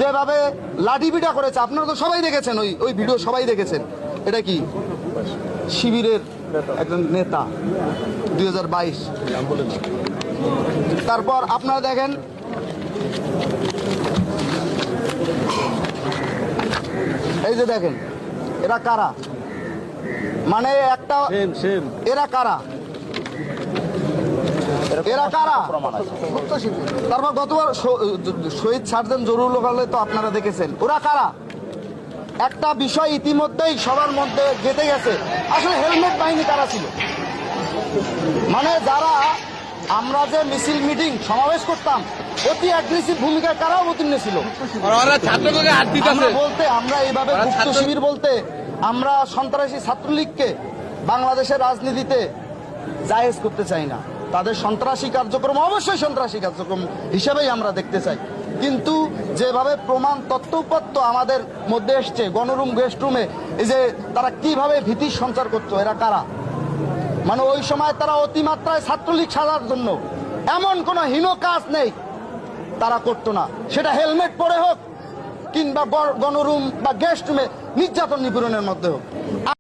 যেভাবে লাঠিপিটা করেছে, আপনারা তো সবাই দেখেছেন, ওই ভিডিও সবাই দেখেছেন। এটা কি শিবিরের একজন নেতা 2022। তারপর আপনারা দেখেন এই যে দেখেন এরা কারা, মানে একটা এরা কারা, এরা কারা। তারপর গতবার শহীদ সার্জেন্ট জরুরুল হলে তো আপনারা দেখেছেন, ওরা কারা। একটা বিষয় ইতিমধ্যেই সবার মধ্যে গেঁথে গেছে, আসলে হেলমেট বাহিনী কারা ছিল। মানে যারা আমরা যে মিছিল মিটিং সমাবেশ করতাম, অতি অ্যাগ্রেসিভ ভূমিকায় কারা অবতীর্ণ ছিল বলতে, আমরা এইভাবে গুপ্ত শিবির বলতে আমরা সন্ত্রাসী ছাত্রলীগকে বাংলাদেশের রাজনীতিতে জায়েজ করতে চাই না। তাদের সন্ত্রাসী কার্যক্রম অবশ্যই সন্ত্রাসী কার্যক্রম হিসেবেই আমরা দেখতে চাই, কিন্তু যেভাবে প্রমাণ তথ্যপত্র আমাদের মধ্যে এসছে গণরুম গেস্ট রুমে, এই যে তারা কিভাবে ভীতি সঞ্চার করতো, এরা কারা। মানে ওই সময় তারা অতিমাত্রায় ছাত্রলীগ সাজার জন্য এমন কোনো হীন কাজ নেই তারা করতো না, সেটা হেলমেট পরে হোক কিংবা গণরুম বা গেস্ট রুমে নির্যাতন নিপীড়নের মধ্যে হোক।